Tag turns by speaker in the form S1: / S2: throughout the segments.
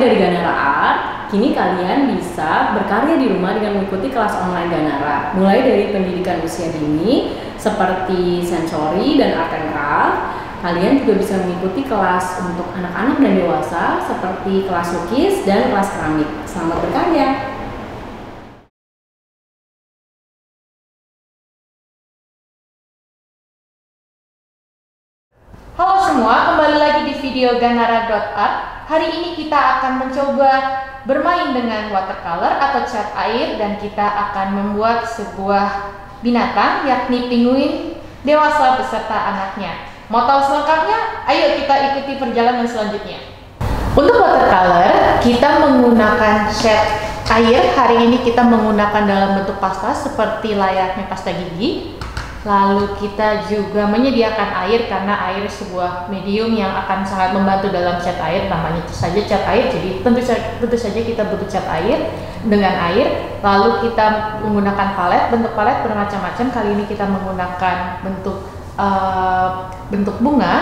S1: dari Ganara Art, kini kalian bisa berkarya di rumah dengan mengikuti kelas online Ganara. Mulai dari pendidikan usia dini seperti sensori dan art and craft. Kalian juga bisa mengikuti kelas untuk anak-anak dan dewasa seperti kelas lukis dan kelas keramik. Selamat berkarya!
S2: Halo semua, kembali lagi di video Ganara.art. Hari ini kita akan mencoba bermain dengan watercolor atau cat air dan kita akan membuat sebuah binatang yakni penguin dewasa beserta anaknya. Mau tahu selengkapnya? Ayo kita ikuti perjalanan selanjutnya. Untuk watercolor, kita menggunakan cat air. Hari ini kita menggunakan dalam bentuk pasta seperti layaknya pasta gigi. Lalu kita juga menyediakan air karena air sebuah medium yang akan sangat membantu dalam cat air, namanya itu saja cat air. Jadi tentu saja kita butuh cat air dengan air. Lalu kita menggunakan palet, bentuk palet bermacam-macam. Kali ini kita menggunakan bentuk bunga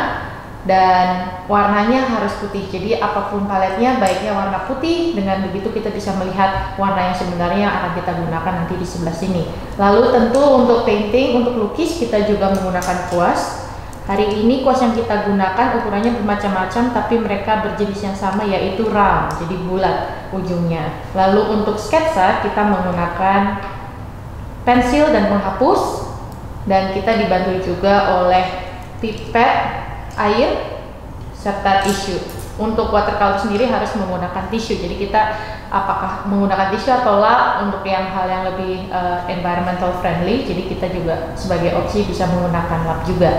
S2: dan warnanya harus putih. Jadi apapun paletnya baiknya warna putih, dengan begitu kita bisa melihat warna yang sebenarnya yang akan kita gunakan nanti di sebelah sini. Lalu tentu untuk painting, untuk lukis kita juga menggunakan kuas. Hari ini kuas yang kita gunakan ukurannya bermacam-macam tapi mereka berjenis yang sama, yaitu round, jadi bulat ujungnya. Lalu untuk sketsa kita menggunakan pensil dan penghapus, dan kita dibantu juga oleh pipet air serta tisu. Untuk watercolor sendiri harus menggunakan tisu, jadi kita apakah menggunakan tisu atau lap untuk hal yang lebih environmental friendly, jadi kita juga sebagai opsi bisa menggunakan lap juga.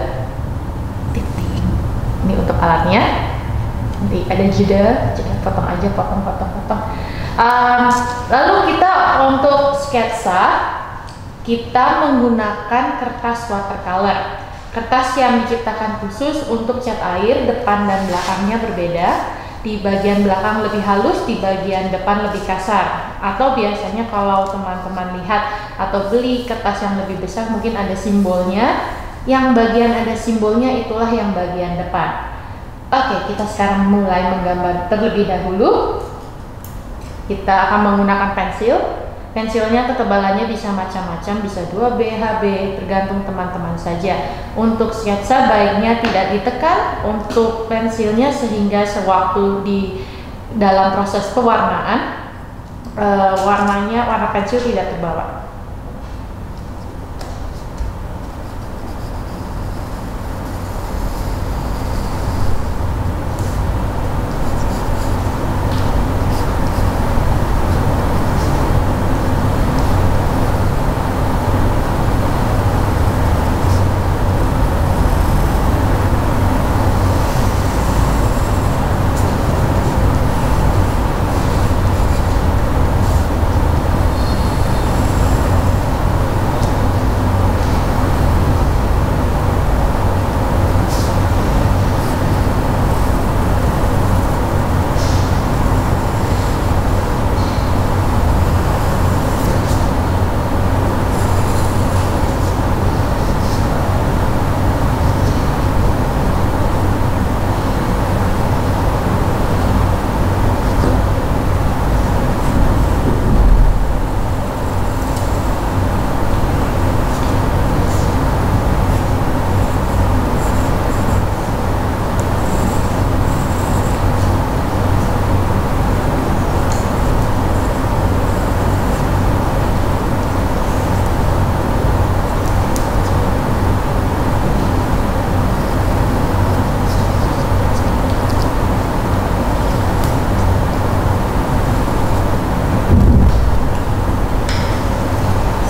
S2: Ini untuk alatnya, nanti ada jeda potong aja, potong. Lalu kita untuk sketsa kita menggunakan kertas watercolor. Kertas yang diciptakan khusus untuk cat air, depan dan belakangnya berbeda. Di bagian belakang lebih halus, di bagian depan lebih kasar. Atau biasanya kalau teman-teman lihat atau beli kertas yang lebih besar mungkin ada simbolnya. Yang bagian ada simbolnya itulah yang bagian depan. Oke, kita sekarang mulai menggambar terlebih dahulu. Kita akan menggunakan pensil. Pensilnya ketebalannya bisa macam-macam, bisa 2B, HB, tergantung teman-teman saja. Untuk sketsa baiknya tidak ditekan untuk pensilnya sehingga sewaktu di dalam proses pewarnaan warna pensil tidak terbawa.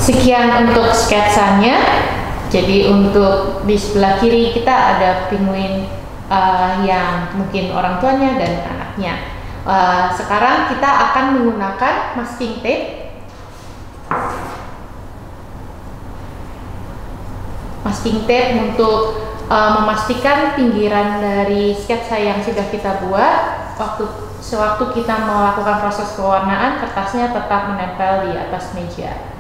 S2: Sekian untuk sketsanya. Jadi untuk di sebelah kiri kita ada penguin yang mungkin orang tuanya dan anaknya. Sekarang kita akan menggunakan masking tape. Masking tape untuk memastikan pinggiran dari sketsa yang sudah kita buat. Sewaktu kita melakukan proses pewarnaan, kertasnya tetap menempel di atas meja.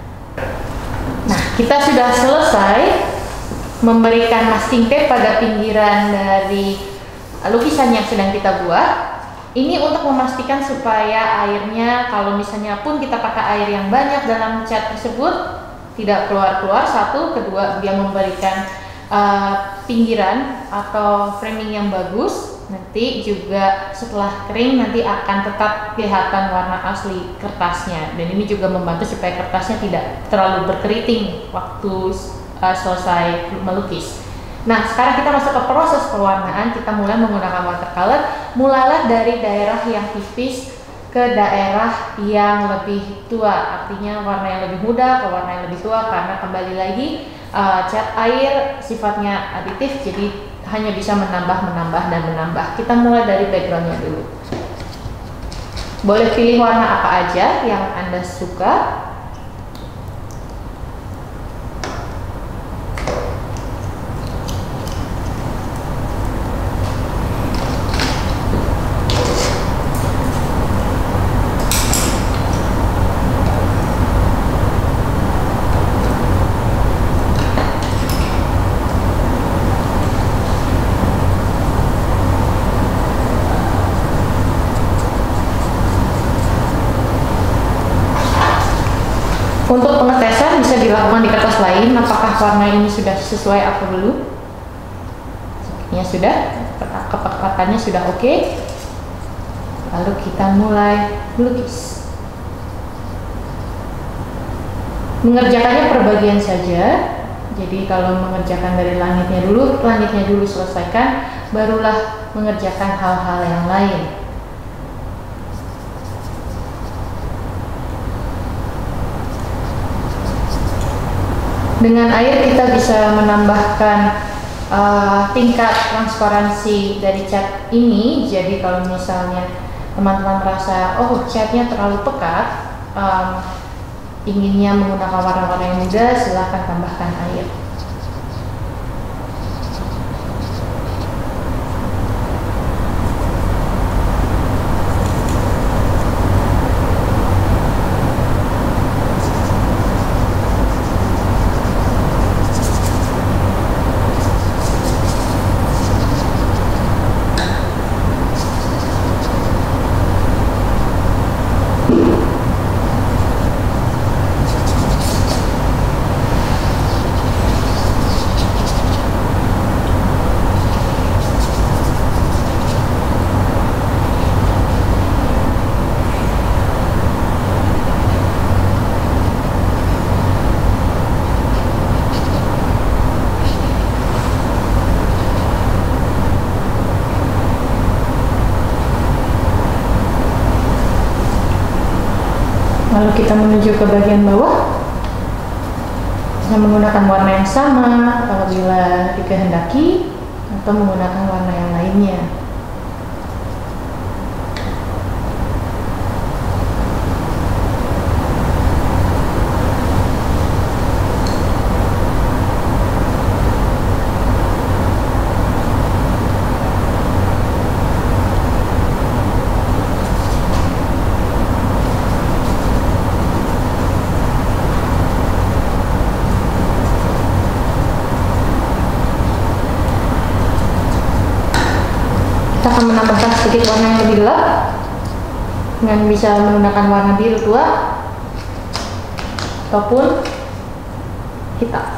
S2: Nah, kita sudah selesai memberikan masking tape pada pinggiran dari lukisan yang sedang kita buat. Ini untuk memastikan supaya airnya, kalau misalnya pun kita pakai air yang banyak dalam cat tersebut, tidak keluar-keluar. Satu, kedua, dia memberikan pinggiran atau framing yang bagus. Nanti juga setelah kering nanti akan tetap kelihatan warna asli kertasnya, dan ini juga membantu supaya kertasnya tidak terlalu berkeriting waktu selesai melukis. Nah, sekarang kita masuk ke proses pewarnaan. Kita mulai menggunakan watercolor. Mulailah dari daerah yang tipis ke daerah yang lebih tua, artinya warna yang lebih muda ke warna yang lebih tua, karena kembali lagi cat air sifatnya aditif, jadi hanya bisa menambah dan menambah. Kita mulai dari backgroundnya dulu. Boleh pilih warna apa aja yang Anda suka. Untuk pengetesan bisa dilakukan di kertas lain, apakah warna ini sudah sesuai atau belum. Sepertinya sudah, kepekatannya sudah oke. Lalu kita mulai melukis. Mengerjakannya per bagian saja. Jadi kalau mengerjakan dari langitnya dulu selesaikan, barulah mengerjakan hal-hal yang lain. Dengan air kita bisa menambahkan tingkat transparansi dari cat ini. Jadi kalau misalnya teman-teman merasa catnya terlalu pekat, inginnya menggunakan warna-warna yang muda, silahkan tambahkan air. Lalu kita menuju ke bagian bawah dengan menggunakan warna yang sama apabila dikehendaki, atau menggunakan warna yang lainnya. Kita akan menambahkan sedikit warna yang lebih gelap dengan bisa menggunakan warna biru tua ataupun hitam.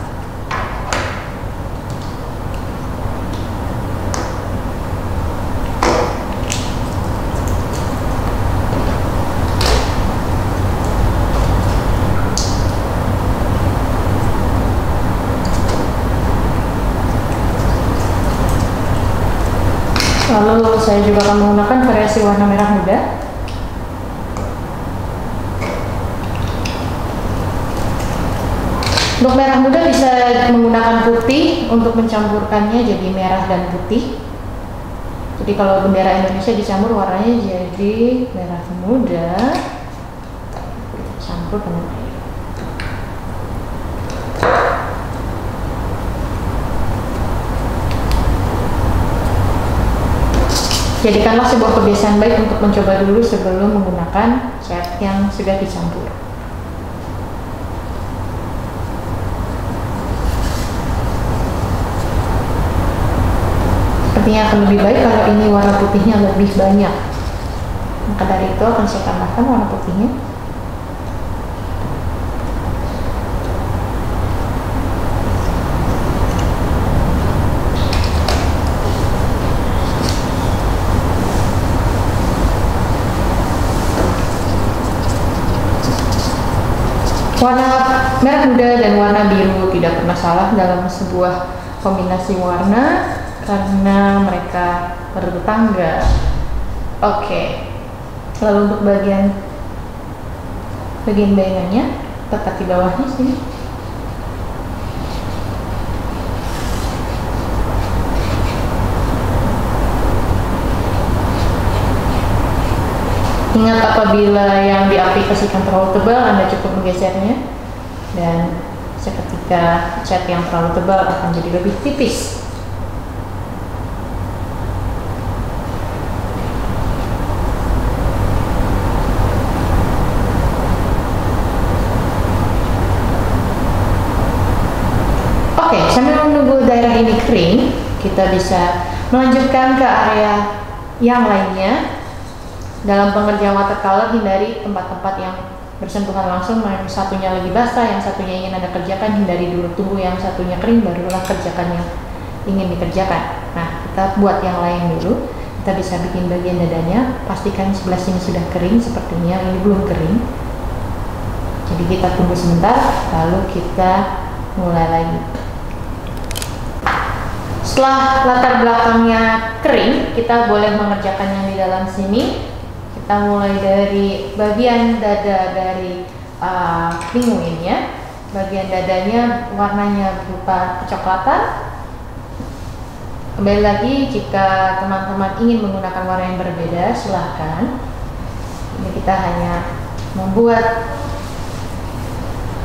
S2: Lalu saya juga akan menggunakan variasi warna merah muda. Untuk merah muda bisa menggunakan putih untuk mencampurkannya jadi merah dan putih. Jadi kalau bendera Indonesia dicampur warnanya jadi merah muda, campur dengan air. Jadikanlah sebuah kebiasaan baik untuk mencoba dulu sebelum menggunakan cat yang sudah dicampur. Sepertinya akan lebih baik kalau ini warna putihnya lebih banyak Maka dari itu akan saya tambahkan warna putihnya. Warna merah muda dan warna biru tidak pernah salah dalam sebuah kombinasi warna karena mereka bertetangga. Oke. Lalu untuk bagian bayangannya tepat di bawahnya sini. Ingat, apabila yang diaplikasikan terlalu tebal, Anda cukup menggesernya, dan seketika cat yang terlalu tebal akan jadi lebih tipis. Oke, sambil menunggu daerah ini kering, kita bisa melanjutkan ke area yang lainnya. Dalam pengerjaan watercolor, hindari tempat-tempat yang bersentuhan langsung. Yang satunya lagi basah, yang satunya ingin Anda kerjakan, hindari dulu, tunggu yang satunya kering, barulah kerjakan yang ingin dikerjakan. Nah, kita buat yang lain dulu. Kita bisa bikin bagian dadanya, pastikan sebelah sini sudah kering, sepertinya ini belum kering. Jadi kita tunggu sebentar, lalu kita mulai lagi. Setelah latar belakangnya kering, kita boleh mengerjakan yang di dalam sini. Kita mulai dari bagian dada dari pinguinnya. Bagian dadanya warnanya berupa kecoklatan. Kembali lagi, jika teman-teman ingin menggunakan warna yang berbeda, silahkan. Ini kita hanya membuat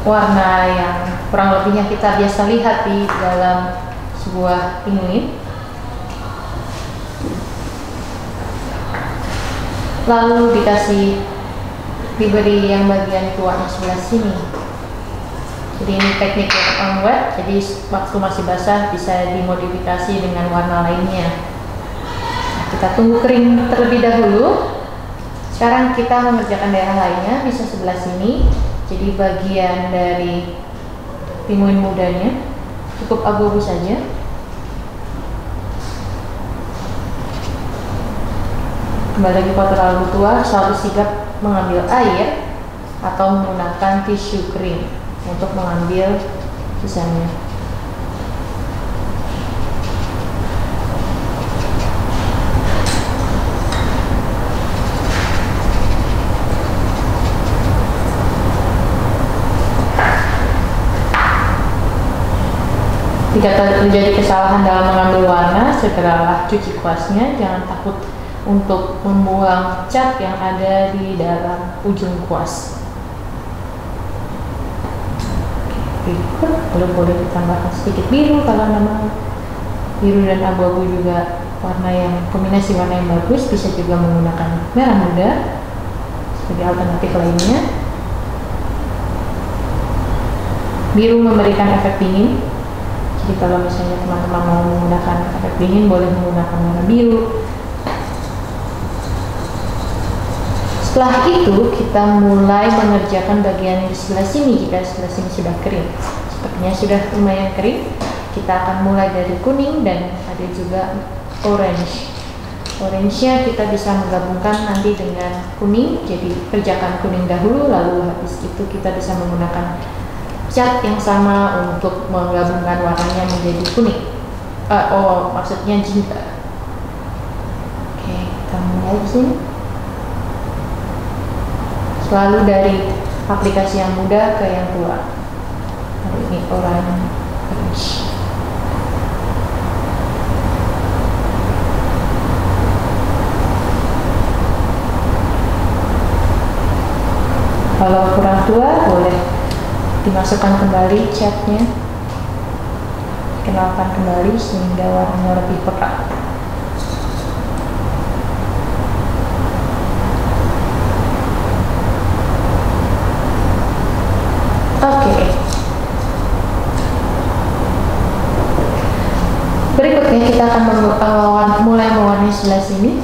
S2: warna yang kurang lebihnya kita biasa lihat di dalam sebuah pinguin. Lalu diberi yang bagian tuanya sebelah sini. Jadi ini teknik on wet, jadi waktu masih basah bisa dimodifikasi dengan warna lainnya. Nah, kita tunggu kering terlebih dahulu. Sekarang kita mengerjakan daerah lainnya, bisa sebelah sini. Jadi bagian dari pinguin mudanya cukup abu-abu saja. Kembali lagi, kalau terlalu tua, selalu sigap mengambil air atau menggunakan tisu kering untuk mengambil sisanya. Jika terjadi kesalahan dalam mengambil warna, segeralah cuci kuasnya. Jangan takut untuk membuang cat yang ada di dalam ujung kuas. Berikut, lalu boleh ditambahkan sedikit biru kalau memang biru dan abu-abu juga warna yang kombinasi warna yang bagus. Bisa juga menggunakan merah muda sebagai alternatif lainnya. Biru memberikan efek dingin. Jadi kalau misalnya teman-teman mau menggunakan efek dingin, boleh menggunakan warna biru. Setelah itu kita mulai mengerjakan bagian di sebelah sini. Jika sebelah sini sudah kering, sepertinya sudah lumayan kering, kita akan mulai dari kuning dan ada juga orange. Orange-nya kita bisa menggabungkan nanti dengan kuning, jadi kerjakan kuning dahulu, lalu habis itu kita bisa menggunakan cat yang sama untuk menggabungkan warnanya menjadi kuning. Maksudnya jingga. Oke, kita mulai di sini. Selalu dari aplikasi yang muda ke yang tua. Hari ini orange. Kalau kurang tua, boleh dimasukkan kembali catnya, kenalkan kembali sehingga warnanya lebih pekat. Oke. Berikutnya kita akan mulai mewarnai sebelah sini.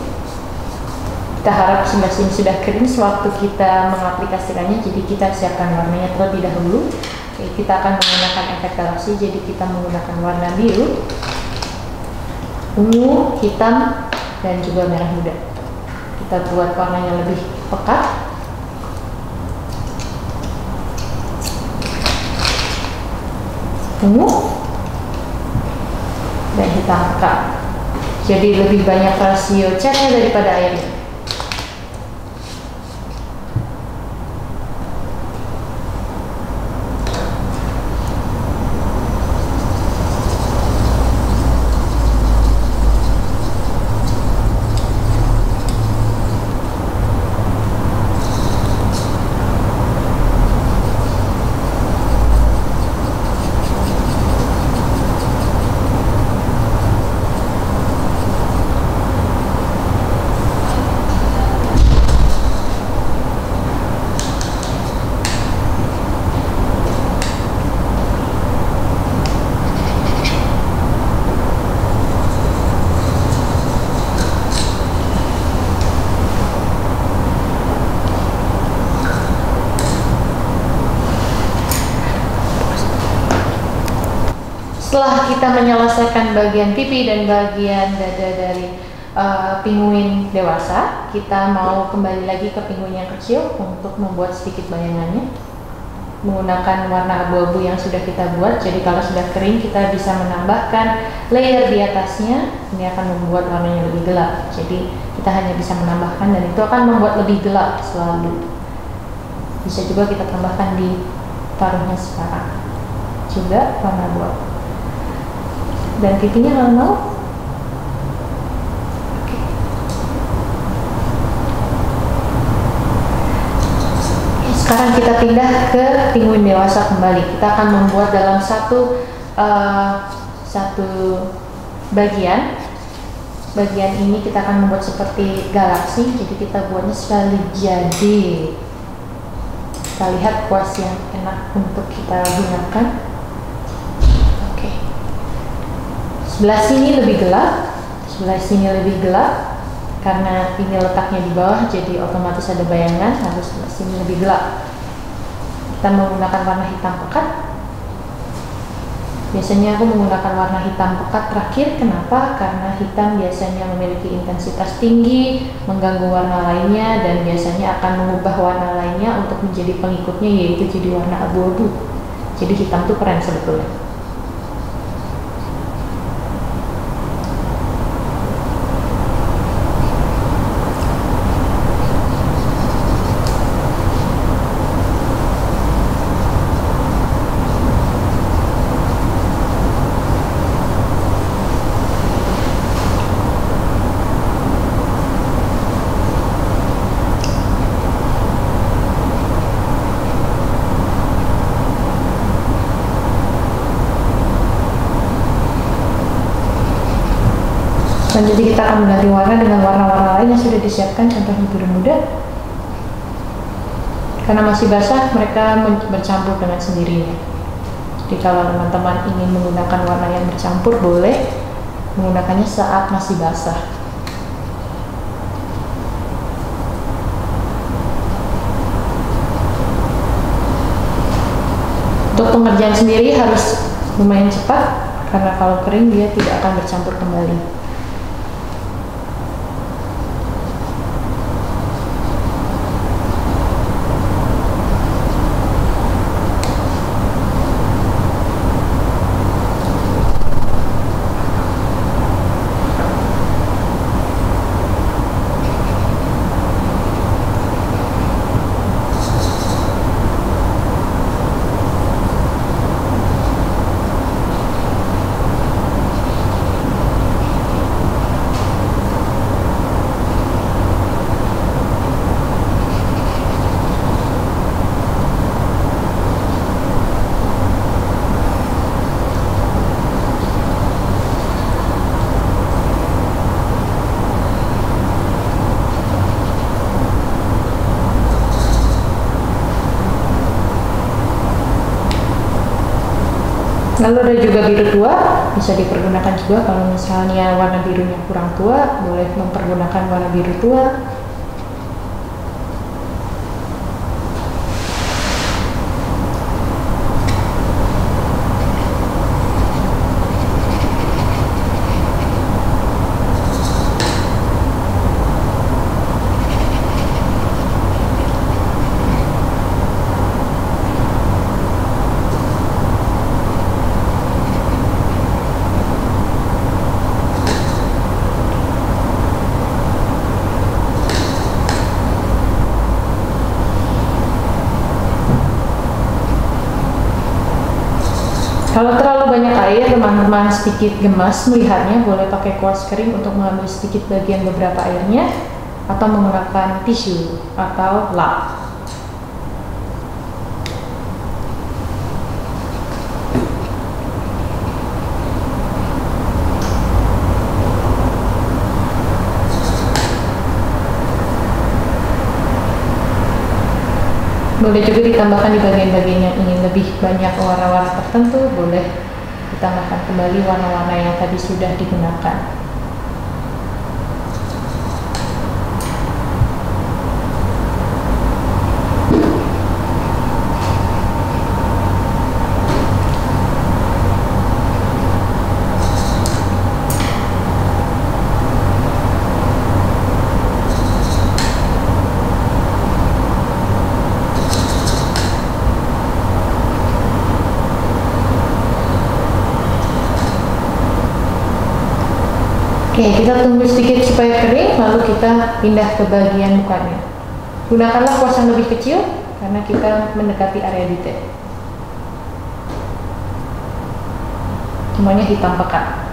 S2: Kita harap sebelah sini sudah kering sewaktu kita mengaplikasikannya, jadi kita siapkan warnanya terlebih dahulu. Oke, kita akan menggunakan efek galaksi, jadi kita menggunakan warna biru, ungu, hitam, dan juga merah muda. Kita buat warnanya lebih pekat. Ungu dan hitam pekat. Jadi lebih banyak rasio catnya daripada airnya. Setelah kita menyelesaikan bagian pipi dan bagian dada dari pinguin dewasa, kita mau kembali lagi ke pinguin yang kecil untuk membuat sedikit bayangannya menggunakan warna abu-abu yang sudah kita buat. Jadi kalau sudah kering, kita bisa menambahkan layer di atasnya. Ini akan membuat warnanya lebih gelap. Jadi kita hanya bisa menambahkan, dan itu akan membuat lebih gelap selalu. Bisa juga kita tambahkan di paruhnya sekarang juga warna abu-abu. Dan pipinya kalau mau. Oke. Sekarang kita pindah ke pinguin dewasa kembali. Kita akan membuat dalam satu bagian. Bagian ini kita akan membuat seperti galaksi. Jadi kita buatnya sekali jadi. Kita lihat kuas yang enak untuk kita gunakan. Sebelah sini lebih gelap, sebelah sini lebih gelap karena ini letaknya di bawah, jadi otomatis ada bayangan. Harus sebelah sini lebih gelap. Kita menggunakan warna hitam pekat. Biasanya aku menggunakan warna hitam pekat terakhir. Kenapa? Karena hitam biasanya memiliki intensitas tinggi, mengganggu warna lainnya, dan biasanya akan mengubah warna lainnya untuk menjadi pengikutnya, yaitu jadi warna abu-abu. Jadi hitam tuh keren sebetulnya. Dan jadi kita akan mengganti warna dengan warna-warna lain yang sudah disiapkan, contohnya biru muda. Karena masih basah, mereka bercampur dengan sendirinya. Jadi kalau teman-teman ingin menggunakan warna yang bercampur, boleh menggunakannya saat masih basah. Untuk pengerjaan sendiri harus lumayan cepat, karena kalau kering dia tidak akan bercampur kembali. Lalu ada juga biru tua, bisa dipergunakan juga kalau misalnya warna birunya kurang tua, boleh mempergunakan warna biru tua. Kalau terlalu banyak air, teman-teman sedikit gemas melihatnya, boleh pakai quartz kering untuk mengambil sedikit bagian beberapa airnya, atau menggunakan tisu atau lap. Boleh juga ditambahkan di bagian-bagian yang ingin lebih banyak warna-warna tertentu, boleh ditambahkan kembali warna-warna yang tadi sudah digunakan. Oke, kita tunggu sedikit supaya kering, lalu kita pindah ke bagian mukanya. Gunakanlah kuas yang lebih kecil, karena kita mendekati area detail. Semuanya hitam pekat.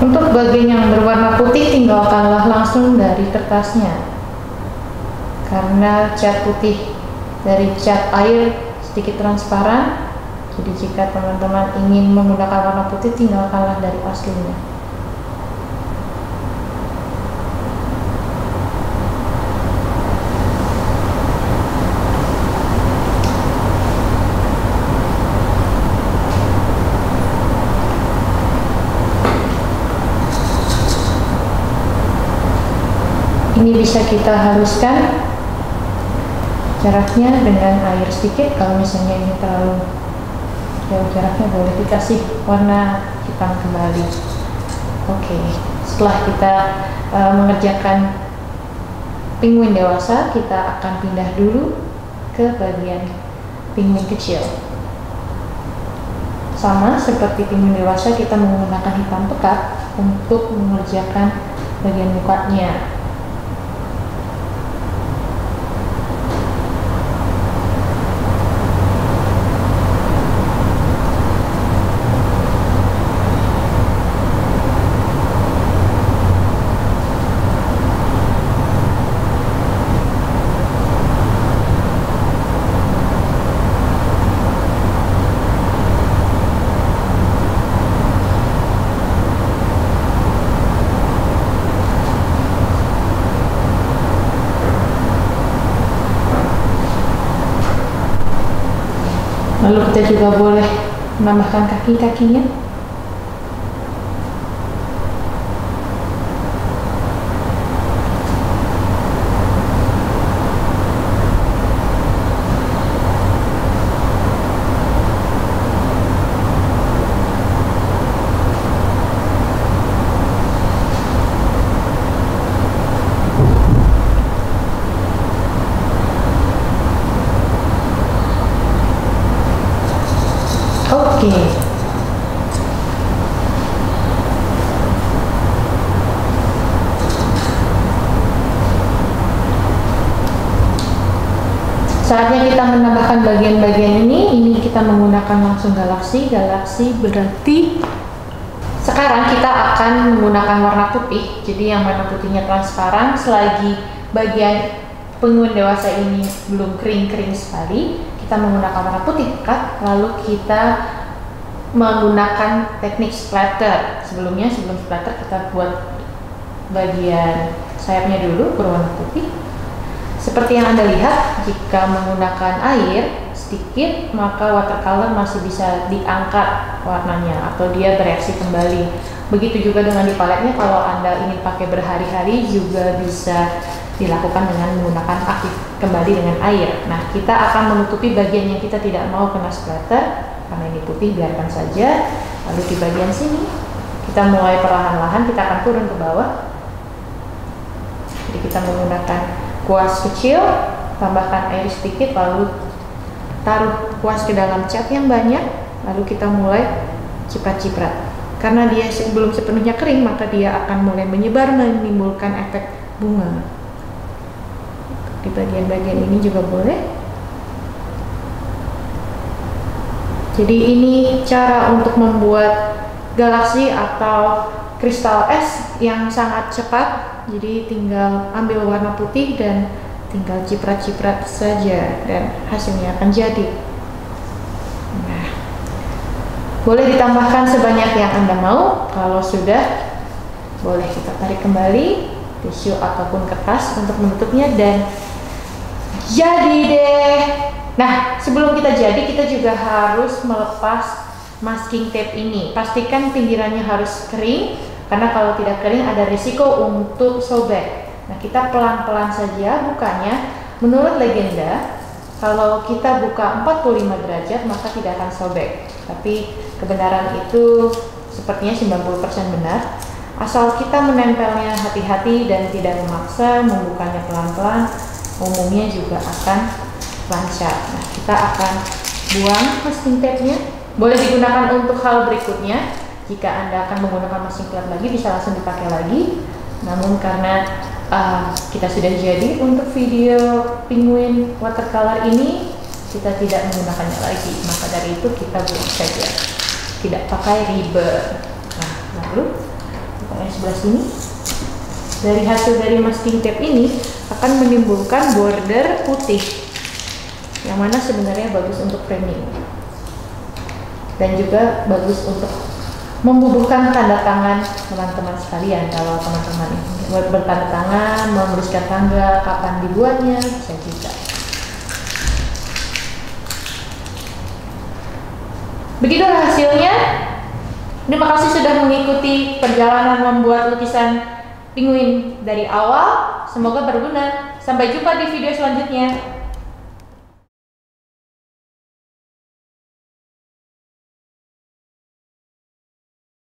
S2: Untuk bagian yang berwarna putih, tinggalkanlah langsung dari kertasnya, karena cat putih dari cat air sedikit transparan. Jadi jika teman-teman ingin menggunakan warna putih, tinggalkanlah dari aslinya. Ini bisa kita haluskan jaraknya dengan air sedikit. Kalau misalnya ini terlalu jauh jaraknya, boleh dikasih warna hitam kembali. Oke, setelah kita mengerjakan penguin dewasa, kita akan pindah dulu ke bagian penguin kecil. Sama seperti penguin dewasa, kita menggunakan hitam pekat untuk mengerjakan bagian mukanya. Lalu kita juga boleh menambahkan kaki-kakinya. Oke. Saatnya kita menambahkan bagian-bagian ini kita menggunakan langsung galaksi. Galaksi berarti sekarang kita akan menggunakan warna putih. Jadi yang warna putihnya transparan. Selagi bagian penguin dewasa ini belum kering-kering sekali, kita menggunakan warna putih pekat. Lalu kita menggunakan teknik splatter. Sebelum splatter kita buat bagian sayapnya dulu berwarna putih. Seperti yang Anda lihat, jika menggunakan air sedikit, maka watercolor masih bisa diangkat warnanya atau dia bereaksi kembali. Begitu juga dengan di paletnya, kalau Anda ingin pakai berhari-hari juga bisa dilakukan dengan menggunakan aktif kembali dengan air. Nah, kita akan menutupi bagian yang kita tidak mau kena splatter. Karena ini putih, biarkan saja. Lalu di bagian sini Kita mulai perlahan-lahan, kita akan turun ke bawah. Jadi kita menggunakan kuas kecil, tambahkan air sedikit, lalu taruh kuas ke dalam cat yang banyak, lalu kita mulai ciprat-ciprat. Karena dia belum sepenuhnya kering, maka dia akan mulai menyebar, menimbulkan efek bunga. Di bagian-bagian ini juga boleh. Jadi ini cara untuk membuat galaksi atau kristal es yang sangat cepat. Jadi tinggal ambil warna putih dan tinggal ciprat-ciprat saja dan hasilnya akan jadi. Nah, boleh ditambahkan sebanyak yang Anda mau. Kalau sudah, boleh kita tarik kembali tisu ataupun kertas untuk menutupnya dan jadi deh. Nah, sebelum kita jadi, kita juga harus melepas masking tape ini. Pastikan pinggirannya harus kering, karena kalau tidak kering ada risiko untuk sobek. Nah, kita pelan-pelan saja bukanya. Menurut legenda, kalau kita buka 45 derajat maka tidak akan sobek. Tapi kebenaran itu sepertinya 90% benar. Asal kita menempelnya hati-hati dan tidak memaksa, membukanya pelan-pelan, umumnya juga akan lancar. Nah, kita akan buang masking tape-nya. Boleh digunakan untuk hal berikutnya. Jika Anda akan menggunakan masking tape lagi, bisa langsung dipakai lagi. Namun karena kita sudah jadi untuk video penguin watercolor ini, kita tidak menggunakannya lagi. Maka dari itu kita buang saja. Tidak pakai ribbon. Nah, lalu yang sebelah sini, dari hasil dari masking tape ini akan menimbulkan border putih, yang mana sebenarnya bagus untuk framing dan juga bagus untuk membubuhkan tanda tangan teman-teman sekalian. Kalau teman-teman buat bertanda tangan, menuliskan tanggal, kapan dibuatnya, bisa juga. Begitulah hasilnya. Terima kasih sudah mengikuti perjalanan membuat lukisan penguin dari awal. Semoga berguna. Sampai jumpa di video selanjutnya.